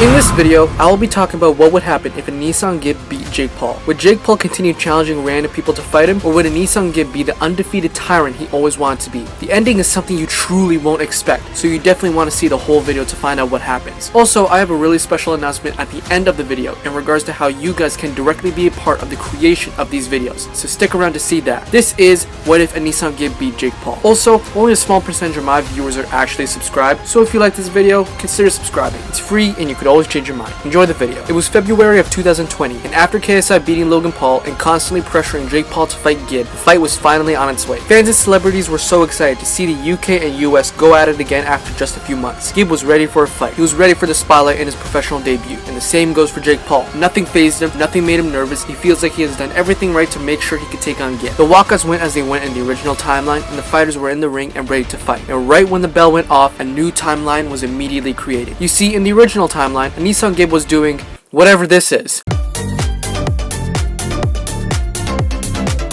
In this video, I will be talking about what would happen if Anesongib beat Jake Paul. Would Jake Paul continue challenging random people to fight him, or would Anesongib be the undefeated tyrant he always wanted to be? The ending is something you truly won't expect, so you definitely want to see the whole video to find out what happens. Also, I have a really special announcement at the end of the video in regards to how you guys can directly be a part of the creation of these videos, so stick around to see that. This is what if Anesongib beat Jake Paul. Also, only a small percentage of my viewers are actually subscribed, so if you like this video, consider subscribing. It's free and you could always change your mind. Enjoy the video. It was February of 2020, and after KSI beating Logan Paul and constantly pressuring Jake Paul to fight Gib, the fight was finally on its way. Fans and celebrities were so excited to see the UK and US go at it again after just a few months. Gib was ready for a fight. He was ready for the spotlight in his professional debut, and the same goes for Jake Paul. Nothing fazed him, nothing made him nervous. He feels like he has done everything right to make sure he could take on Gib. The walkouts went as they went in the original timeline, and the fighters were in the ring and ready to fight. And right when the bell went off, a new timeline was immediately created. You see, in the original timeline, Anesongib was doing whatever this is.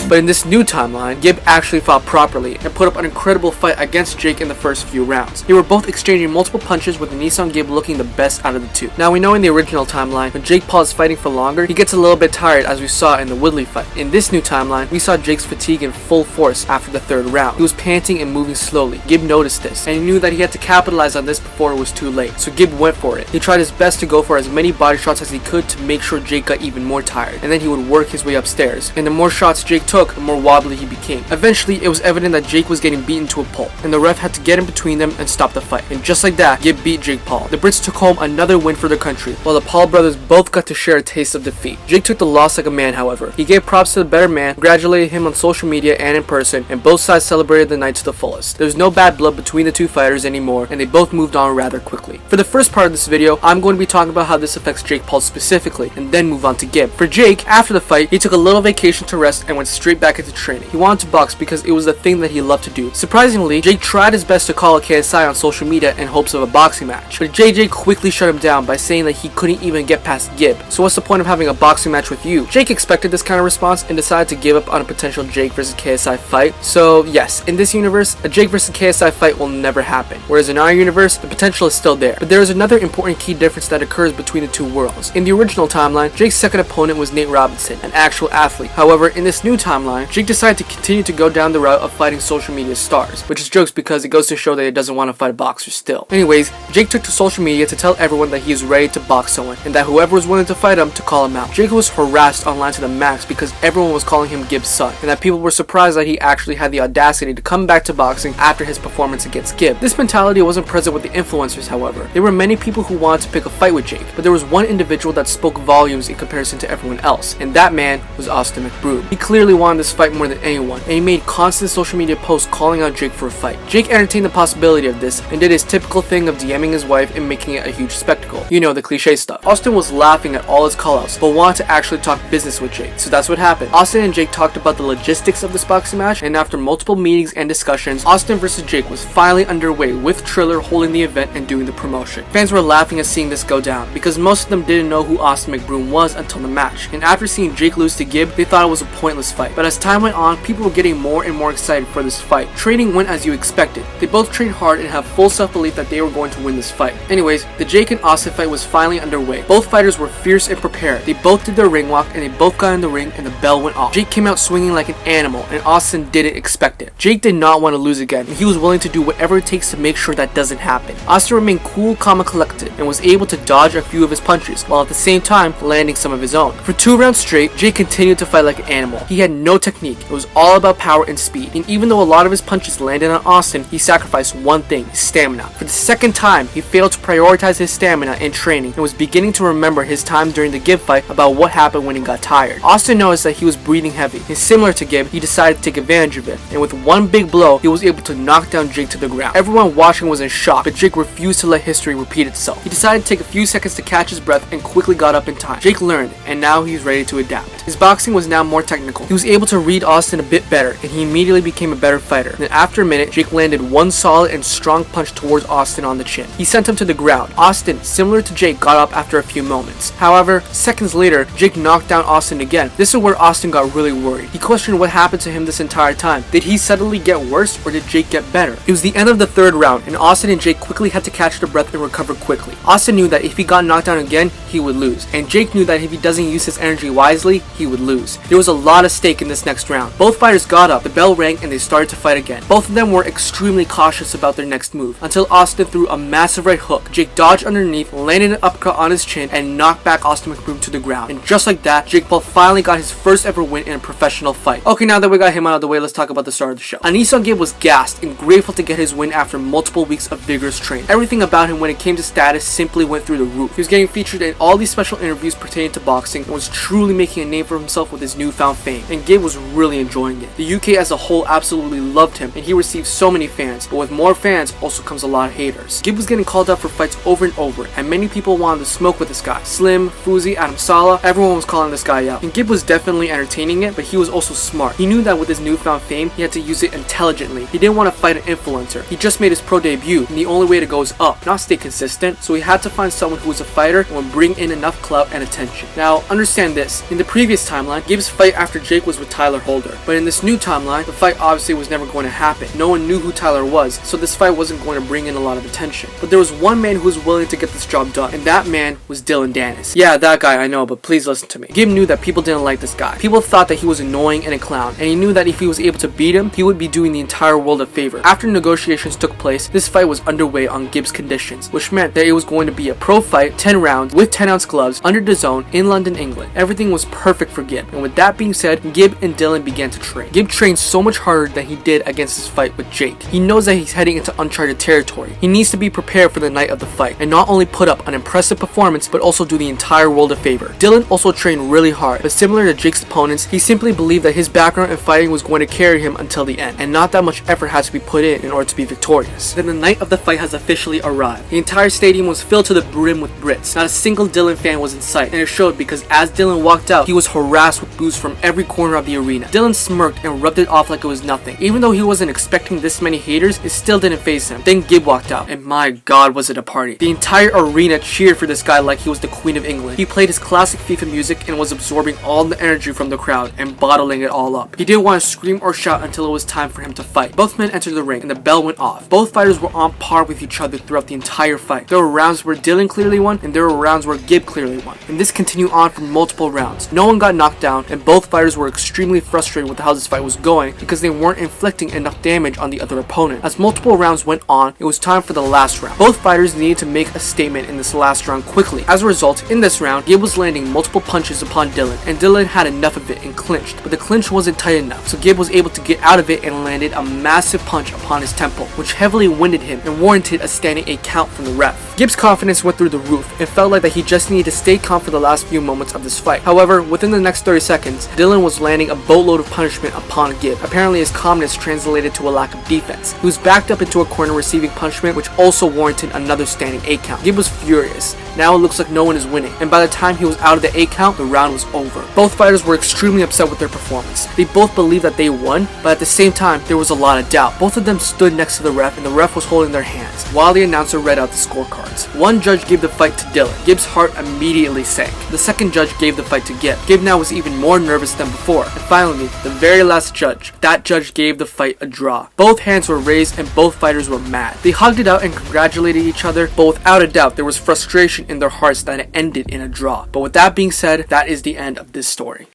But in this new timeline, Gib actually fought properly and put up an incredible fight against Jake in the first few rounds. They were both exchanging multiple punches, with Anesongib looking the best out of the two. Now, we know in the original timeline, when Jake Paul is fighting for longer, he gets a little bit tired, as we saw in the Woodley fight. In this new timeline, we saw Jake's fatigue in full force after the third round. He was panting and moving slowly. Gib noticed this, and he knew that he had to capitalize on this before it was too late. So Gib went for it. He tried his best to go for as many body shots as he could to make sure Jake got even more tired, and then he would work his way upstairs. And the more shots Jake took, the more wobbly he became. Eventually, it was evident that Jake was getting beaten to a pulp, and the ref had to get in between them and stop the fight. And just like that, Gib beat Jake Paul. The Brits took home another win for their country, while the Paul brothers both got to share a taste of defeat. Jake took the loss like a man, however. He gave props to the better man, congratulated him on social media and in person, and both sides celebrated the night to the fullest. There was no bad blood between the two fighters anymore, and they both moved on rather quickly. For the first part of this video, I'm going to be talking about how this affects Jake Paul specifically, and then move on to Gib. For Jake, after the fight, he took a little vacation to rest and went straight back into training. He wanted to box because it was the thing that he loved to do. Surprisingly, Jake tried his best to call a KSI on social media in hopes of a boxing match, but JJ quickly shut him down by saying that he couldn't even get past Gib. So what's the point of having a boxing match with you? Jake expected this kind of response and decided to give up on a potential Jake versus KSI fight. So yes, in this universe, a Jake versus KSI fight will never happen, whereas in our universe, the potential is still there. But there is another important key difference that occurs between the two worlds. In the original timeline, Jake's second opponent was Nate Robinson, an actual athlete. However, in this new timeline, Jake decided to continue to go down the route of fighting social media stars, which is jokes because it goes to show that he doesn't want to fight a boxer still. Anyways, Jake took to social media to tell everyone that he is ready to box someone, and that whoever was willing to fight him to call him out. Jake was harassed online to the max because everyone was calling him Gib's son, and that people were surprised that he actually had the audacity to come back to boxing after his performance against Gib. This mentality wasn't present with the influencers, however. There were many people who wanted to pick a fight with Jake, but there was one individual that spoke volumes in comparison to everyone else, and that man was Austin McBroom. He clearly wanted this fight more than anyone, and he made constant social media posts calling out Jake for a fight. Jake entertained the possibility of this and did his typical thing of DMing his wife and making it a huge spectacle. You know, the cliche stuff. Austin was laughing at all his callouts, but wanted to actually talk business with Jake. So that's what happened. Austin and Jake talked about the logistics of this boxing match, and after multiple meetings and discussions, Austin versus Jake was finally underway, with Triller holding the event and doing the promotion. Fans were laughing at seeing this go down, because most of them didn't know who Austin McBroom was until the match, and after seeing Jake lose to Gib, they thought it was a pointless fight. But as time went on, people were getting more and more excited for this fight. Training went as you expected. They both trained hard and have full self-belief that they were going to win this fight. Anyways, the Jake and Austin fight was finally underway. Both fighters were fierce and prepared. They both did their ring walk, and they both got in the ring, and the bell went off. Jake came out swinging like an animal, and Austin didn't expect it. Jake did not want to lose again, and he was willing to do whatever it takes to make sure that doesn't happen. Austin remained cool, calm, and collected, and was able to dodge a few of his punches, while at the same time landing some of his own. For 2 rounds straight, Jake continued to fight like an animal. He had no technique. It was all about power and speed, and even though a lot of his punches landed on Austin, he sacrificed one thing: his stamina. For the second time, he failed to prioritize his stamina in training and was beginning to remember his time during the Gib fight about what happened when he got tired. Austin noticed that he was breathing heavy, and similar to Gib, he decided to take advantage of it, and with one big blow, he was able to knock down Jake to the ground. Everyone watching was in shock, but Jake refused to let history repeat itself. He decided to take a few seconds to catch his breath and quickly got up in time. Jake learned, and now he's ready to adapt. His boxing was now more technical. He was able to read Austin a bit better, and he immediately became a better fighter. Then after a minute, Jake landed one solid and strong punch towards Austin on the chin. He sent him to the ground. Austin, similar to Jake, got up after a few moments. However, seconds later, Jake knocked down Austin again. This is where Austin got really worried. He questioned what happened to him this entire time. Did he suddenly get worse, or did Jake get better? It was the end of the third round, and Austin and Jake quickly had to catch their breath and recover quickly. Austin knew that if he got knocked down again, he would lose, and Jake knew that if he doesn't use his energy wisely, he would lose. There was a lot at stake in this next round. Both fighters got up, the bell rang, and they started to fight again. Both of them were extremely cautious about their next move, until Austin threw a massive right hook. Jake dodged underneath, landed an uppercut on his chin, and knocked back Austin McBroom to the ground. And just like that, Jake Paul finally got his first ever win in a professional fight. Okay, now that we got him out of the way, let's talk about the start of the show. Anesongib was gassed and grateful to get his win after multiple weeks of vigorous training. Everything about him when it came to status simply went through the roof. He was getting featured in all these special interviews pertaining to boxing and was truly making a name for himself with his newfound fame, and Gib was really enjoying it. The UK as a whole absolutely loved him, and he received so many fans, but with more fans also comes a lot of haters. Gib was getting called up for fights over and over, and many people wanted to smoke with this guy. Slim, Fuzi, Adam Saleh, everyone was calling this guy out. And Gib was definitely entertaining it, but he was also smart. He knew that with his newfound fame, he had to use it intelligently. He didn't want to fight an influencer. He just made his pro debut, and the only way to go is up, not stay consistent, so he had to find someone who was a fighter and would bring in enough clout and attention. Now, understand this. In the previous timeline, Gib's fight after Jake was with Tayler Holder, but in this new timeline, the fight obviously was never going to happen. No one knew who Tayler was, so this fight wasn't going to bring in a lot of attention. But there was one man who was willing to get this job done, and that man was Dillon Danis. Yeah, that guy, I know, but please listen to me. Gib knew that people didn't like this guy. People thought that he was annoying and a clown, and he knew that if he was able to beat him, he would be doing the entire world a favor. After negotiations took place, this fight was underway on Gib's conditions, which meant that it was going to be a pro fight, 10 rounds, with 10-ounce gloves, under the zone, in London, England. Everything was perfect for Gib, and with that being said, Gib and Dillon began to train. Gib trained so much harder than he did against his fight with Jake. He knows that he's heading into uncharted territory. He needs to be prepared for the night of the fight, and not only put up an impressive performance, but also do the entire world a favor. Dillon also trained really hard, but similar to Jake's opponents, he simply believed that his background in fighting was going to carry him until the end, and not that much effort had to be put in order to be victorious. Then the night of the fight has officially arrived. The entire stadium was filled to the brim with Brits. Not a single Dillon fan was in sight, and it showed because as Dillon walked out, he was harassed with boos from every corner of the arena. Dillon smirked and rubbed it off like it was nothing. Even though he wasn't expecting this many haters, it still didn't faze him. Then Gib walked out, and my god was it a party. The entire arena cheered for this guy like he was the Queen of England. He played his classic FIFA music and was absorbing all the energy from the crowd and bottling it all up. He didn't want to scream or shout until it was time for him to fight. Both men entered the ring, and the bell went off. Both fighters were on par with each other throughout the entire fight. There were rounds where Dillon clearly won, and there were rounds where Gib clearly won. And this continued on for multiple rounds. No one got knocked down, and both fighters were extremely frustrated with how this fight was going because they weren't inflicting enough damage on the other opponent. As multiple rounds went on, it was time for the last round. Both fighters needed to make a statement in this last round quickly. As a result, in this round, Gib was landing multiple punches upon Dillon, and Dillon had enough of it and clinched, but the clinch wasn't tight enough, so Gib was able to get out of it and landed a massive punch upon his temple, which heavily winded him and warranted a standing 8 count from the ref. Gib's confidence went through the roof. It felt like that he just needed to stay calm for the last few moments of this fight. However, within the next 30 seconds, Dillon was landing a boatload of punishment upon Gib. Apparently his calmness translated to a lack of defense. He was backed up into a corner receiving punishment, which also warranted another standing 8 count. Gib was furious. Now it looks like no one is winning, and by the time he was out of the 8 count, the round was over. Both fighters were extremely upset with their performance. They both believed that they won, but at the same time, there was a lot of doubt. Both of them stood next to the ref, and the ref was holding their hands, while the announcer read out the scorecards. One judge gave the fight to Dillon. Gib's heart immediately sank. The second judge gave the fight to Gib. Gib now was even more nervous than before. And finally, the very last judge. That judge gave the fight a draw. Both hands were raised and both fighters were mad. They hugged it out and congratulated each other, but without a doubt, there was frustration in their hearts that it ended in a draw. But with that being said, that is the end of this story.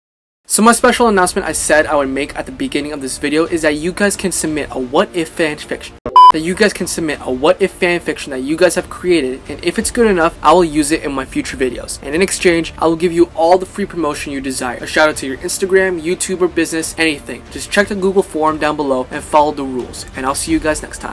So my special announcement I said I would make at the beginning of this video is that you guys can submit a what if fan fiction. That you guys that you guys have created, and if it's good enough, I will use it in my future videos. And in exchange, I will give you all the free promotion you desire. A shout out to your Instagram, YouTube, or business, anything. Just check the Google form down below and follow the rules. And I'll see you guys next time.